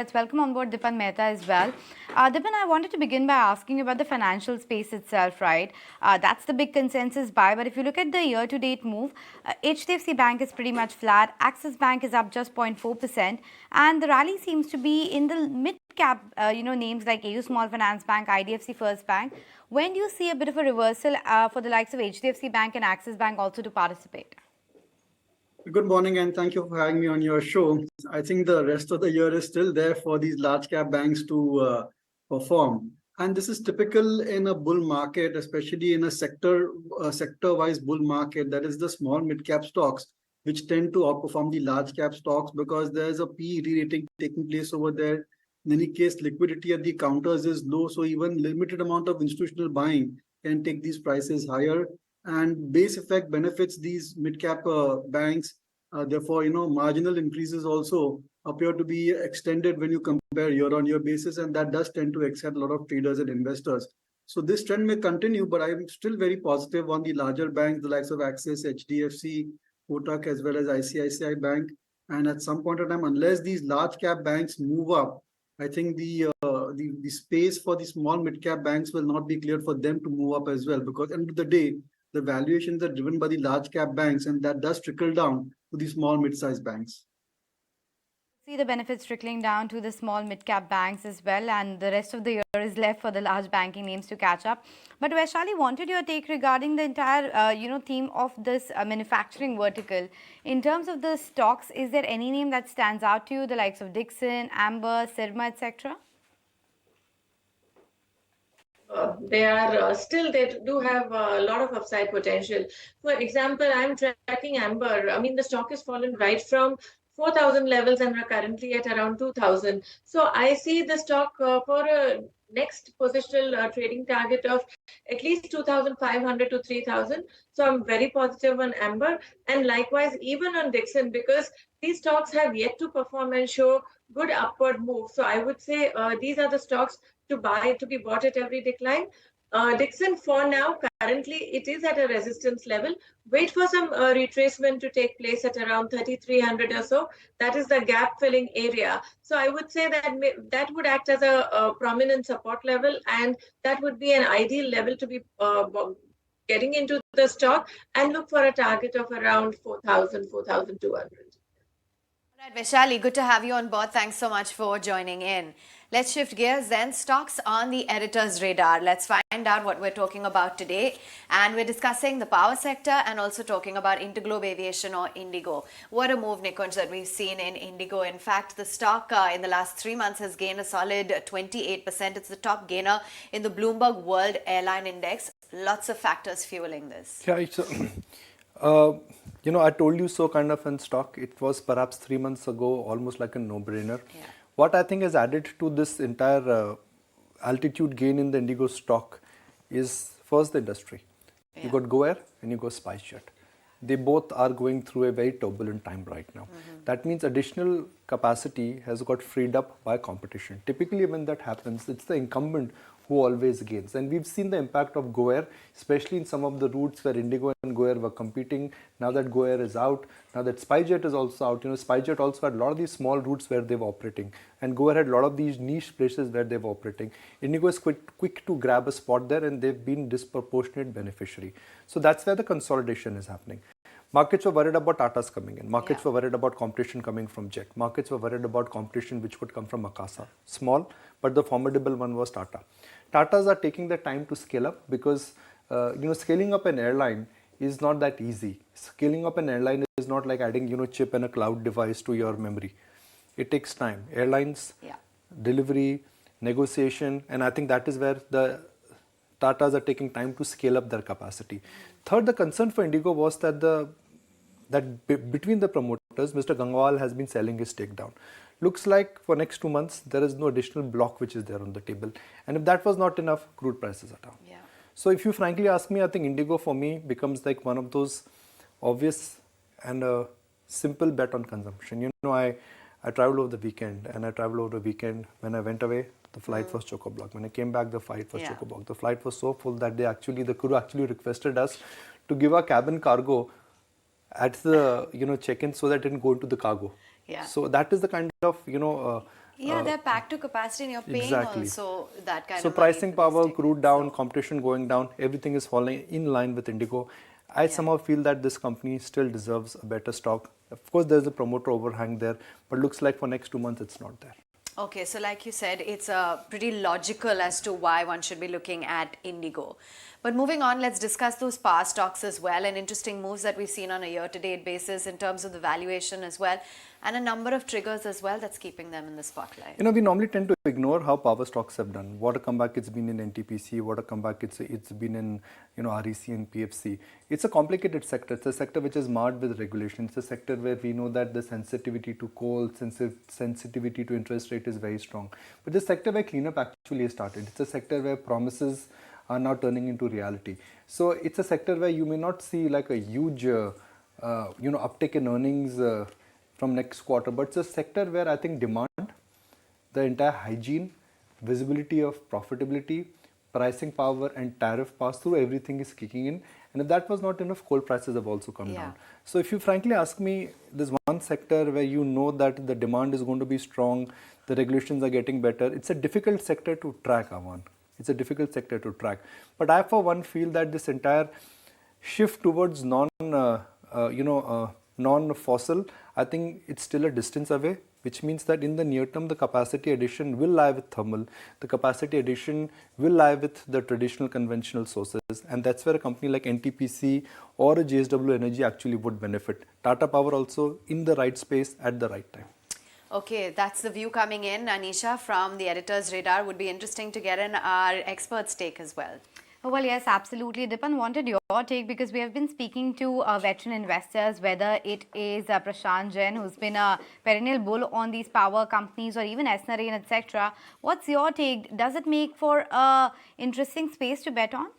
Let's welcome on board Dipan Mehta as well. Dipan, I wanted to begin by asking you about the financial space itself, right? That's the big consensus buy. But if you look at the year-to-date move, HDFC Bank is pretty much flat. Axis Bank is up just 0.4%, and the rally seems to be in the mid-cap, names like AU Small Finance Bank, IDFC First Bank. When do you see a bit of a reversal for the likes of HDFC Bank and Axis Bank also to participate? Good morning, and thank you for having me on your show. I think the rest of the year is still there for these large cap banks to perform. And this is typical in a bull market, especially in a sector-wise bull market. That is the small mid-cap stocks, which tend to outperform the large cap stocks because there's a P re-rating taking place over there. In any case, liquidity at the counters is low, so even limited amount of institutional buying can take these prices higher. And base effect benefits these mid-cap banks. Therefore, marginal increases also appear to be extended when you compare year-on-year basis, and that does tend to excite a lot of traders and investors. So this trend may continue, but I'm still very positive on the larger banks, the likes of Axis, HDFC, Kotak, as well as ICICI Bank. And at some point in time, unless these large cap banks move up, I think the space for the small mid-cap banks will not be clear for them to move up as well, because end of the day, the valuations are driven by the large cap banks, and that does trickle down to the small mid-sized banks. See the benefits trickling down to the small mid-cap banks as well, and the rest of the year is left for the large banking names to catch up. But Vaishali, wanted your take regarding the entire theme of this manufacturing vertical. In terms of the stocks, is there any name that stands out to you, the likes of Dixon, Amber, Sirma, etc.? They do have a lot of upside potential. For example, I'm tracking Amber. I mean, the stock has fallen right from 4,000 levels and we're currently at around 2,000. So I see the stock for a next positional trading target of at least 2,500 to 3,000. So I'm very positive on Amber, and likewise even on Dixon, because these stocks have yet to perform and show good upward move. So I would say these are the stocks to be bought at every decline. Dixon, for now, currently it is at a resistance level. Wait for some retracement to take place at around 3,300 or so. That is the gap filling area. So I would say that that would act as a prominent support level, and that would be an ideal level to be getting into the stock, and look for a target of around 4,000, 4,200. All right, Vaishali, good to have you on board. Thanks so much for joining in. Let's shift gears then. Stocks on the editor's radar. Let's find out what we're talking about today. And we're discussing the power sector and also talking about Interglobe Aviation, or Indigo. What a move, Nikunj, that we've seen in Indigo. In fact, the stock in the last 3 months has gained a solid 28%. It's the top gainer in the Bloomberg World Airline Index. Lots of factors fueling this. Yeah, it's I told you so kind of in stock. It was perhaps 3 months ago, almost like a no-brainer. Yeah. What I think has added to this entire altitude gain in the Indigo stock is first the industry. Yeah. You got GoAir and you got SpiceJet. They both are going through a very turbulent time right now. That means additional capacity has got freed up by competition. Typically when that happens, it's the incumbent who always gains. And we've seen the impact of GoAir, especially in some of the routes where Indigo and GoAir were competing. Now that GoAir is out, now that SpiceJet is also out, SpiceJet also had a lot of these small routes where they were operating. And GoAir had a lot of these niche places where they were operating. Indigo is quick to grab a spot there, and they've been disproportionate beneficiary. So that's where the consolidation is happening. Markets were worried about Tata's coming in. Markets were worried about competition coming from Jet. Markets were worried about competition which could come from Akasa. Small, but the formidable one was Tata. Tatas are taking the time to scale up because, scaling up an airline is not that easy. Scaling up an airline is not like adding, chip and a cloud device to your memory. It takes time. Airlines, delivery, negotiation, and I think that is where the Tatas are taking time to scale up their capacity. Third, the concern for Indigo was that between the promoters, Mr. Gangwal has been selling his stake down. Looks like for next 2 months, there is no additional block which is there on the table. And if that was not enough, crude prices are down. Yeah. So if you frankly ask me, I think Indigo for me becomes like one of those obvious and a simple bet on consumption. I traveled over the weekend, and I traveled over the weekend. When I went away, the flight was chock-a-block. When I came back, the flight was chock-a-block. The flight was so full that the crew actually requested us to give our cabin cargo at the check-in so that it didn't go into the cargo. Yeah. So that is the kind of Yeah, they're packed to capacity and you're paying Exactly. also that kind So of money pricing for these power, tickets. crude down, competition going down, everything is falling in line with Indigo. I somehow feel that this company still deserves a better stock. Of course, there's a promoter overhang there, but looks like for next 2 months it's not there. Okay, so like you said, it's pretty logical as to why one should be looking at Indigo. But moving on, let's discuss those power stocks as well and interesting moves that we've seen on a year-to-date basis in terms of the valuation as well, and a number of triggers as well that's keeping them in the spotlight. You know, we normally tend to ignore how power stocks have done. What a comeback it's been in NTPC, what a comeback it's been in, you know, REC and PFC. It's a complicated sector. It's a sector which is marred with regulation. It's a sector where we know that the sensitivity to coal, sensitivity to interest rate is very strong. But the sector where cleanup actually has started. It's a sector where promises are now turning into reality. So it's a sector where you may not see like a huge, uptick in earnings from next quarter, but it's a sector where I think demand, the entire hygiene, visibility of profitability, pricing power and tariff pass through, everything is kicking in. And if that was not enough, coal prices have also come down. So if you frankly ask me, there's one sector where you know that the demand is going to be strong, the regulations are getting better. It's a difficult sector to track, Avanne. It's a difficult sector to track. But I, for one, feel that this entire shift towards non-fossil, I think it's still a distance away, which means that in the near term, the capacity addition will lie with thermal. The capacity addition will lie with the traditional conventional sources. And that's where a company like NTPC or a JSW Energy actually would benefit. Tata Power also in the right space at the right time. Okay, that's the view coming in, Anisha, from the editor's radar. Would be interesting to get in our expert's take as well. Well, yes, absolutely. Dipan, wanted your take because we have been speaking to veteran investors, whether it is Prashant Jain, who's been a perennial bull on these power companies, or even Esnarain, etc. What's your take? Does it make for a interesting space to bet on?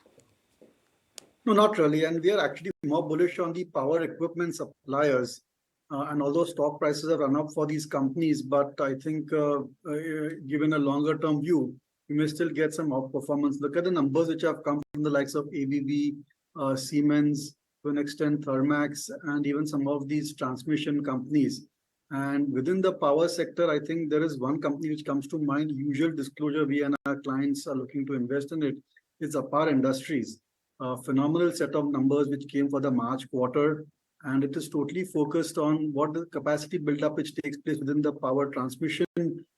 No, not really. And we are actually more bullish on the power equipment suppliers. And although stock prices have run up for these companies, but I think given a longer term view, you may still get some outperformance. Look at the numbers which have come from the likes of ABB, Siemens, to an extent Thermax, and even some of these transmission companies. And within the power sector, I think there is one company which comes to mind, usual disclosure, we and our clients are looking to invest in it, is Apar Industries. A phenomenal set of numbers which came for the March quarter, and it is totally focused on what the capacity buildup which takes place within the power transmission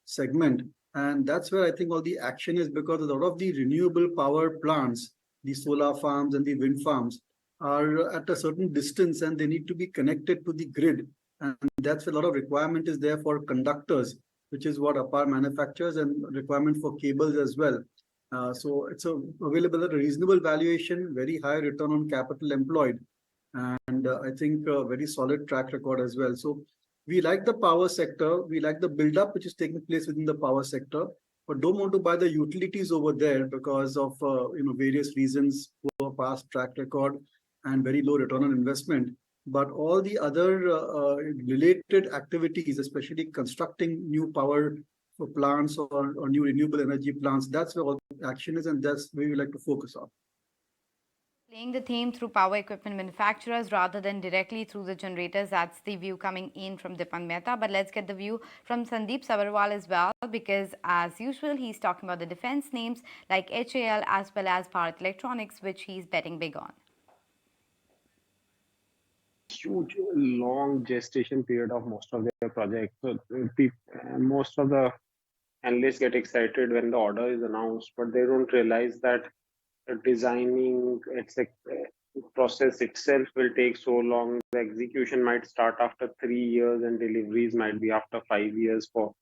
segment. And that's where I think all the action is, because a lot of the renewable power plants, the solar farms and the wind farms, are at a certain distance and they need to be connected to the grid. And that's where a lot of requirement is there for conductors, which is what Apar manufactures, and requirement for cables as well. So it's available at a reasonable valuation, very high return on capital employed, and I think a very solid track record as well. So we like the power sector, we like the build-up which is taking place within the power sector, but don't want to buy the utilities over there because of various reasons, poor past track record and very low return on investment. But all the other related activities, especially constructing new power for plants or new renewable energy plants, that's where all the action is, and that's where we like to focus on. Playing the theme through power equipment manufacturers rather than directly through the generators. That's the view coming in from Dipan Mehta. But let's get the view from Sandeep Sabarwal as well, because as usual, he's talking about the defense names like HAL as well as Bharat Electronics, which he's betting big on. Huge, long gestation period of most of their projects. So most of the analysts get excited when the order is announced, but they don't realize that designing process itself will take so long. The execution might start after 3 years and deliveries might be after 5 years for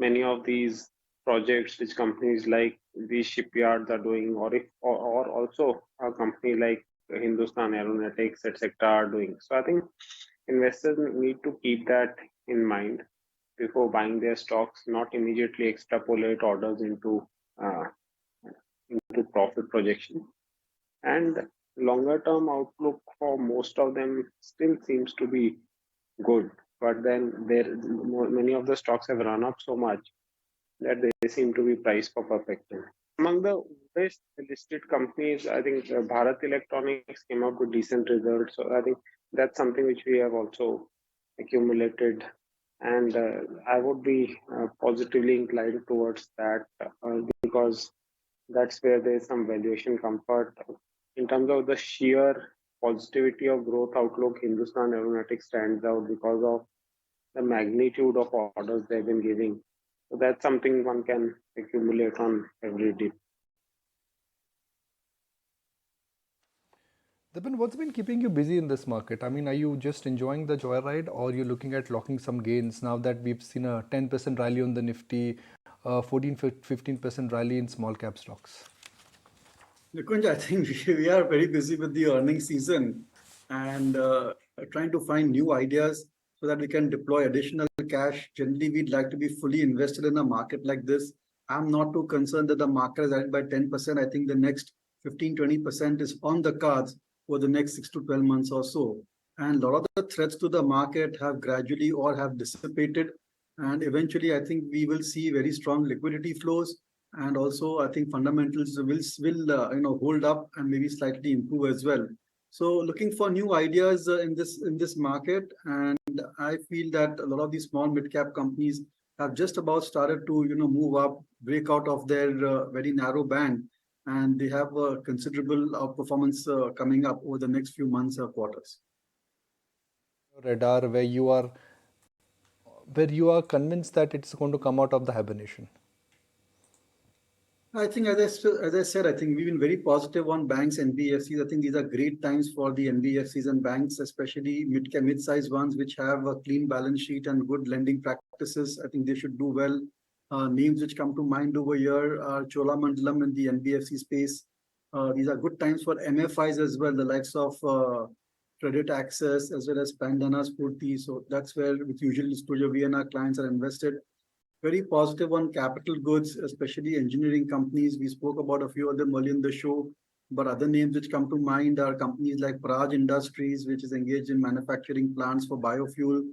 many of these projects which companies like these shipyards are doing, or also a company like Hindustan Aeronautics, etc. are doing. So I think investors need to keep that in mind before buying their stocks, not immediately extrapolate orders into profit projection. And longer term outlook for most of them still seems to be good, but then many of the stocks have run up so much that they seem to be priced for perfection. Among the best listed companies, I think Bharat Electronics came up with decent results. So I think that's something which we have also accumulated and I would be positively inclined towards that because that's where there is some valuation comfort. In terms of the sheer positivity of growth outlook, Hindustan Aeronautics stands out because of the magnitude of orders they've been giving. So that's something one can accumulate on every dip. Dipan, what's been keeping you busy in this market? I mean, are you just enjoying the joyride or you're looking at locking some gains now that we've seen a 10% rally on the Nifty, 15% rally in small cap stocks? Nikunj, I think we are very busy with the earnings season and trying to find new ideas so that we can deploy additional cash. Generally, we'd like to be fully invested in a market like this. I'm not too concerned that the market is added by 10%. I think the next 15-20% is on the cards for the next 6 to 12 months or so. And a lot of the threats to the market have gradually or have dissipated. And eventually, I think we will see very strong liquidity flows. And also, I think fundamentals will hold up and maybe slightly improve as well. So, looking for new ideas in this market, and I feel that a lot of these small mid cap companies have just about started to move up, break out of their very narrow band, and they have a considerable outperformance coming up over the next few months or quarters. Radar, where you are convinced that it's going to come out of the hibernation. I think, as I said, I think we've been very positive on banks, NBFCs. I think these are great times for the NBFCs and banks, especially mid-sized ones, which have a clean balance sheet and good lending practices. I think they should do well. Names which come to mind over here are Cholamandalam in the NBFC space. These are good times for MFIs as well, the likes of Credit Access as well as Pandana Spurti. So that's where, with usually Studio V and our clients are invested. Very positive on capital goods, especially engineering companies. We spoke about a few of them earlier in the show, but other names which come to mind are companies like Praj Industries, which is engaged in manufacturing plants for biofuel.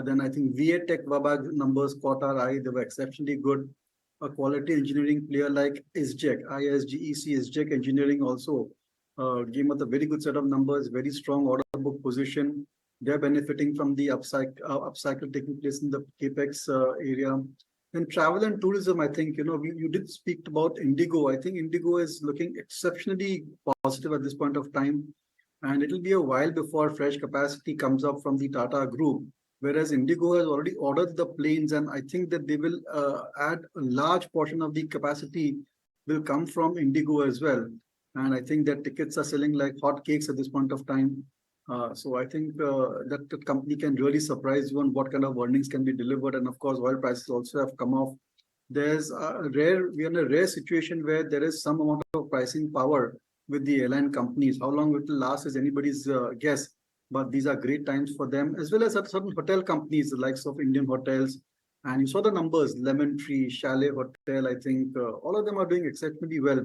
Then I think VA Tech Wabag numbers caught our eye. They were exceptionally good. A quality engineering player like ISGEC, ISGEC, ISGEC Engineering also came with a very good set of numbers, very strong order book position. They're benefiting from the upcycle taking place in the capex area. Then travel and tourism, I think, you did speak about Indigo. I think Indigo is looking exceptionally positive at this point of time. And it'll be a while before fresh capacity comes up from the Tata Group. Whereas Indigo has already ordered the planes, and I think that they will add a large portion of the capacity will come from Indigo as well. And I think that tickets are selling like hotcakes at this point of time. So I think that the company can really surprise you on what kind of earnings can be delivered. And of course, oil prices also have come off. We are in a rare situation where there is some amount of pricing power with the airline companies. How long it will last is anybody's guess. But these are great times for them, as well as at certain hotel companies, the likes of Indian Hotels. And you saw the numbers, Lemon Tree, Chalet Hotel, I think all of them are doing exceptionally well.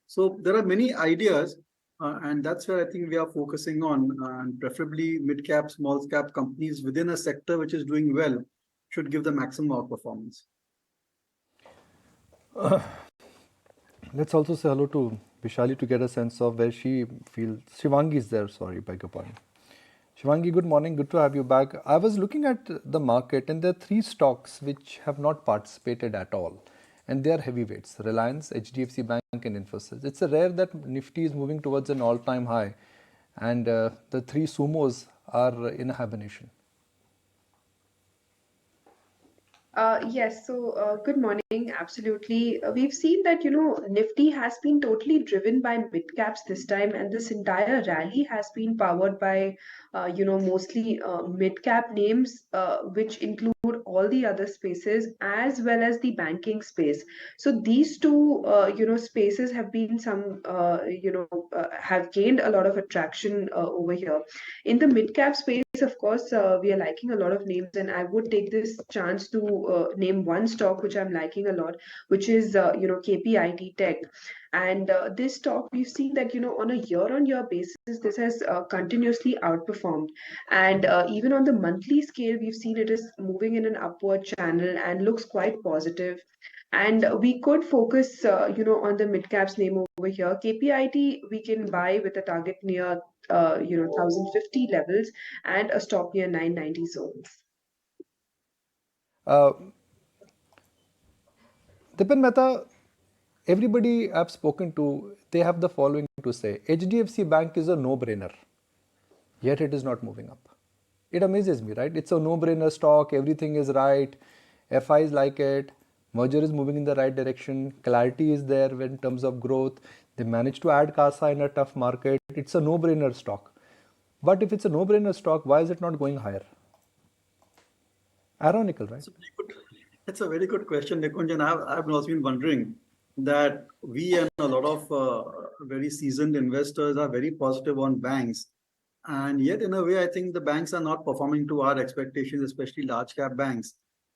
So there are many ideas. And that's where I think we are focusing on, and preferably mid-cap, small-cap companies within a sector which is doing well should give the maximum outperformance. Let's also say hello to Vishali to get a sense of where she feels. Shivangi is there, sorry, beg your pardon. Shivangi, good morning, good to have you back. I was looking at the market and there are three stocks which have not participated at all. And they are heavyweights, Reliance, HDFC Bank and Infosys. It's a rare that Nifty is moving towards an all-time high and the three sumos are in a hibernation. Yes, so good morning. Absolutely. We've seen that, Nifty has been totally driven by mid caps this time, and this entire rally has been powered by, mostly mid cap names, which include all the other spaces as well as the banking space. So these two, spaces have been have gained a lot of attraction over here. In the mid cap space, of course, we are liking a lot of names, and I would take this chance to name one stock which I'm liking a lot, which is KPIT Tech. And this stock, we've seen that on a year-on-year basis, this has continuously outperformed, and even on the monthly scale, we've seen it is moving in an upward channel and looks quite positive. And we could focus, on the mid caps name over here. KPIT we can buy with a target near 1050 levels and a stop near 990 zones. Uh, Dipan Mehta, everybody I've spoken to, they have the following to say. HDFC Bank is a no-brainer, yet it is not moving up. It amazes me, right? It's a no-brainer stock, everything is right, FIs like it, merger is moving in the right direction, clarity is there in terms of growth, they managed to add CASA in a tough market, it's a no-brainer stock. But if it's a no-brainer stock, why is it not going higher? Ironical, right? It's a very good question, Nikunj, and I've also been wondering that we and a lot of very seasoned investors are very positive on banks. And yet, in a way, I think the banks are not performing to our expectations, especially large cap banks.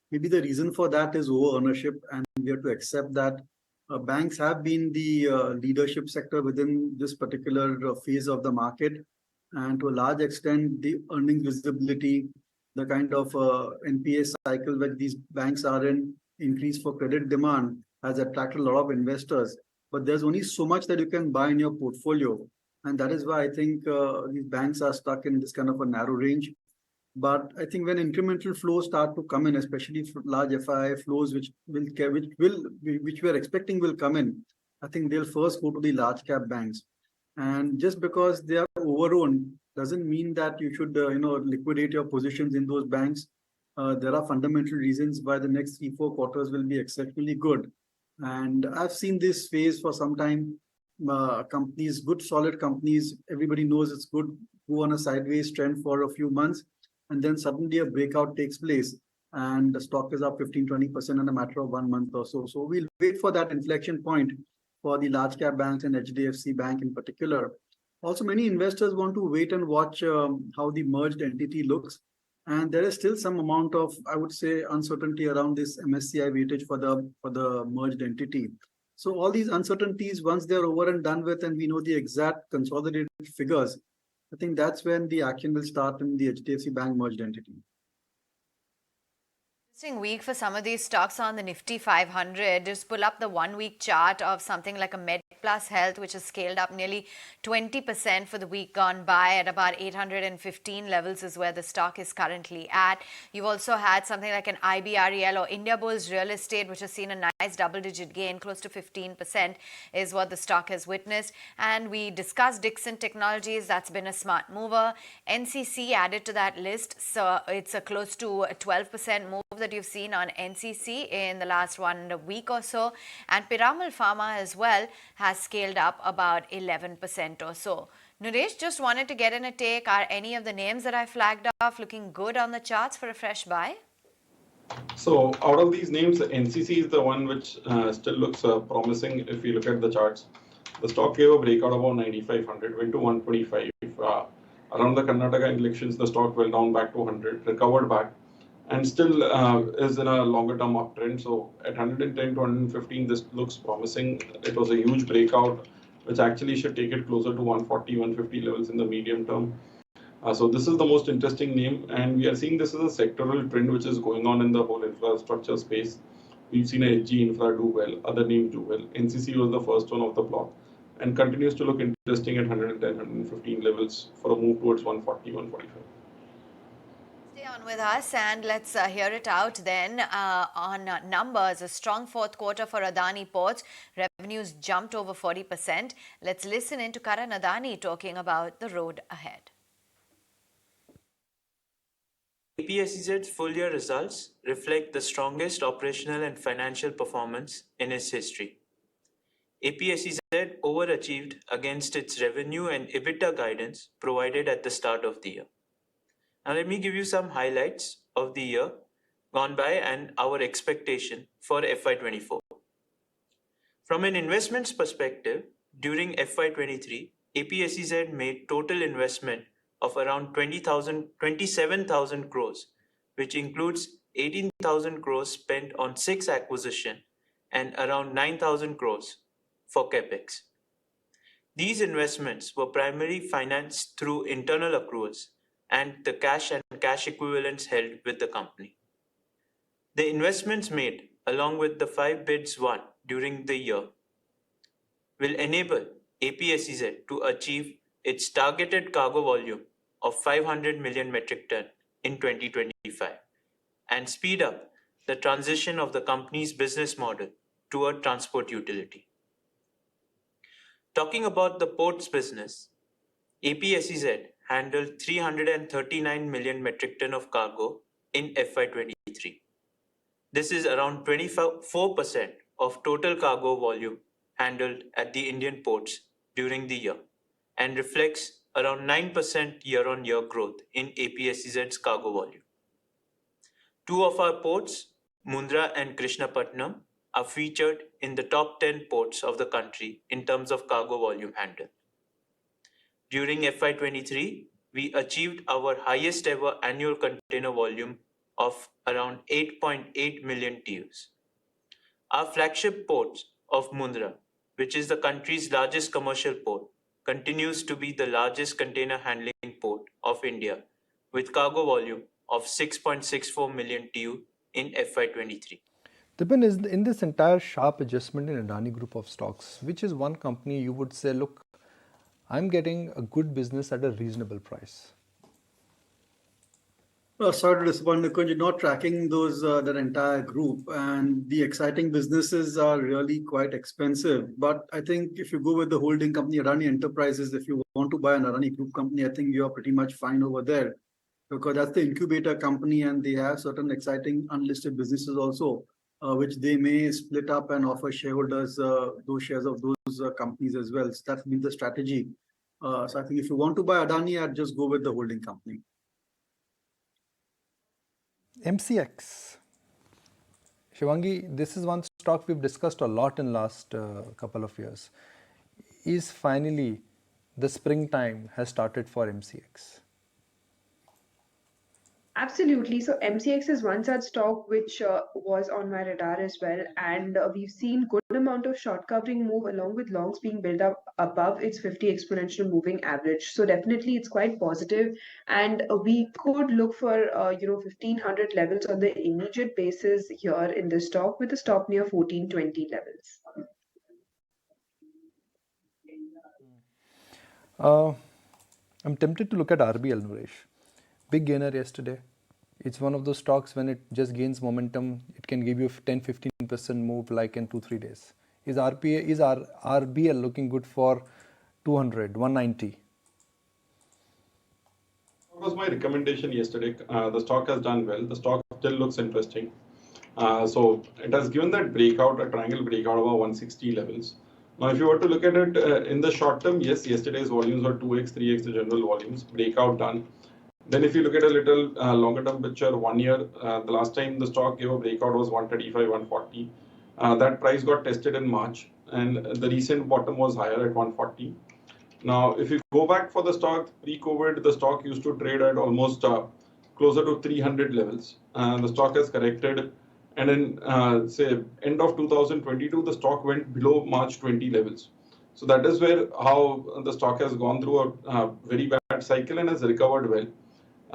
Maybe the reason for that is over ownership, and we have to accept that banks have been the leadership sector within this particular phase of the market. And to a large extent, the earnings visibility, the kind of NPA cycle that these banks are in, increase for credit demand has attracted a lot of investors. But there's only so much that you can buy in your portfolio. And that is why I think these banks are stuck in this kind of a narrow range. But I think when incremental flows start to come in, especially large FII flows, which we are expecting will come in, I think they'll first go to the large cap banks. And just because they are overowned doesn't mean that you should liquidate your positions in those banks. There are fundamental reasons why the next 3-4 quarters will be exceptionally good. And I've seen this phase for some time. Companies, good solid companies, everybody knows it's good, go on a sideways trend for a few months, and then suddenly a breakout takes place and the stock is up 15-20% in a matter of 1 month or so. So we'll wait for that inflection point for the large cap banks and HDFC Bank in particular. Also, many investors want to wait and watch how the merged entity looks. And there is still some amount of, I would say, uncertainty around this MSCI weightage for the merged entity. So all these uncertainties, once they're over and done with, and we know the exact consolidated figures, I think that's when the action will start in the HDFC Bank merged entity. Interesting week for some of these stocks on the Nifty 500. Just pull up the 1 week chart of something like a Med Plus Health, which has scaled up nearly 20% for the week gone by at about 815 levels is where the stock is currently at. You've also had something like an IBREL or Indiabulls Real Estate, which has seen a nice double-digit gain, close to 15% is what the stock has witnessed. And we discussed Dixon Technologies, that's been a smart mover. NCC added to that list, so it's a close to a 12% move that you've seen on NCC in the last 1 week or so. And Piramal Pharma as well has scaled up about 11% or so. Naresh, just wanted to get in a take. Are any of the names that I flagged off looking good on the charts for a fresh buy? So out of these names, NCC is the one which still looks promising if you look at the charts. The stock gave a breakout about 9,500, went to 125. Around the Karnataka elections, the stock went down back to 100, recovered back, and still is in a longer term uptrend. So at 110 to 115, this looks promising. It was a huge breakout, which actually should take it closer to 140, 150 levels in the medium term. So this is the most interesting name, and we are seeing this as a sectoral trend which is going on in the whole infrastructure space. We've seen HG Infra do well, other names do well. NCC was the first one of the block and continues to look interesting at 110, 115 levels for a move towards 140, 145. Stay on with us and let's hear it out then on numbers. A strong fourth quarter for Adani Ports. Revenues jumped over 40%. Let's listen in to Karan Adani talking about the road ahead. APSEZ's full-year results reflect the strongest operational and financial performance in its history. APSEZ overachieved against its revenue and EBITDA guidance provided at the start of the year. Now let me give you some highlights of the year gone by and our expectation for FY24. From an investments perspective, during FY23, APSEZ made total investment of around 27,000 crores, which includes 18,000 crores spent on 6 acquisitions and around 9,000 crores for capex. These investments were primarily financed through internal accruals and the cash and cash equivalents held with the company. The investments made, along with the 5 bids won during the year, will enable APSEZ to achieve its targeted cargo volume of 500 million metric ton in 2025 and speed up the transition of the company's business model toward transport utility. Talking about the ports business, APSEZ handled 339 million metric ton of cargo in FY23. This is around 24% of total cargo volume handled at the Indian ports during the year and reflects around 9% year-on-year growth in APSEZ's cargo volume. Two of our ports, Mundra and Krishnapatnam, are featured in the top 10 ports of the country in terms of cargo volume handled. During FY23, we achieved our highest ever annual container volume of around 8.8 million TEUs. Our flagship port of Mundra, which is the country's largest commercial port, continues to be the largest container handling port of India, with cargo volume of 6.64 million TEU in FY23. Dipan, is in this entire sharp adjustment in Adani group of stocks, which is one company you would say, look, I'm getting a good business at a reasonable price? Sorry to disappoint, Nikunj, you're not tracking that entire group, and the exciting businesses are really quite expensive. But I think if you go with the holding company, Adani Enterprises, if you want to buy an Adani group company, I think you are pretty much fine over there, because that's the incubator company and they have certain exciting unlisted businesses also, which they may split up and offer shareholders those shares of those companies as well. So that's been the strategy. So I think if you want to buy Adani, I'd just go with the holding company. MCX. Shivangi, this is one stock we've discussed a lot in last couple of years. Is finally the springtime has started for MCX? Absolutely. So MCX is one such stock which was on my radar as well, and we've seen good amount of short covering move along with longs being built up above its 50 exponential moving average. So definitely it's quite positive, and we could look for 1500 levels on the immediate basis here in this stock with a stop near 1420 levels. I'm tempted to look at RBL, Naresh. Big gainer yesterday. It's one of those stocks when it just gains momentum, it can give you 10-15% move like in 2-3 days. Is RBL looking good for 200, 190? That was my recommendation yesterday. The stock has done well. The stock still looks interesting. So it has given that breakout, a triangle breakout over 160 levels. Now, if you were to look at it in the short term, yes, yesterday's volumes were 2x, 3x the general volumes, breakout done. Then if you look at a little longer term picture, 1 year, the last time the stock gave a breakout was 135, 140. That price got tested in March and the recent bottom was higher at 140. Now, if you go back for the stock pre-COVID, the stock used to trade at almost closer to 300 levels. The stock has corrected, and in say end of 2022, the stock went below March 20 levels. So that is where how the stock has gone through a very bad cycle and has recovered well.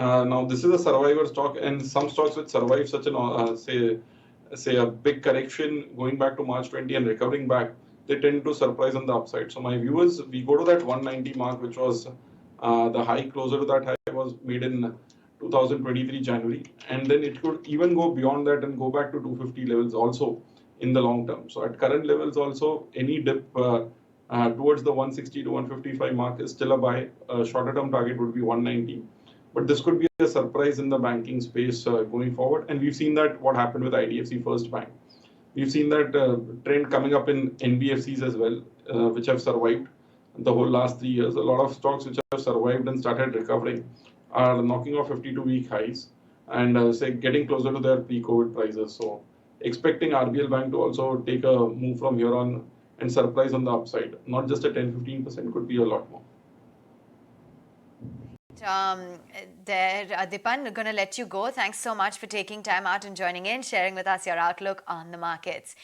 Now, this is a survivor stock, and some stocks which survive such an say a big correction going back to March 20 and recovering back, they tend to surprise on the upside. So my view is we go to that 190 mark, which was the high closer to that high was made in 2023 January, and then it could even go beyond that and go back to 250 levels also in the long term. So at current levels also, any dip towards the 160 to 155 mark is still a buy. Shorter term target would be 190. But this could be a surprise in the banking space going forward. And we've seen that what happened with IDFC First Bank. We've seen that trend coming up in NBFCs as well, which have survived the whole last 3 years. A lot of stocks which have survived and started recovering are knocking off 52-week highs and say getting closer to their pre-COVID prices. So expecting RBL Bank to also take a move from here on and surprise on the upside. Not just a 10-15%, could be a lot more. Dipan, we're going to let you go. Thanks so much for taking time out and joining in, sharing with us your outlook on the markets.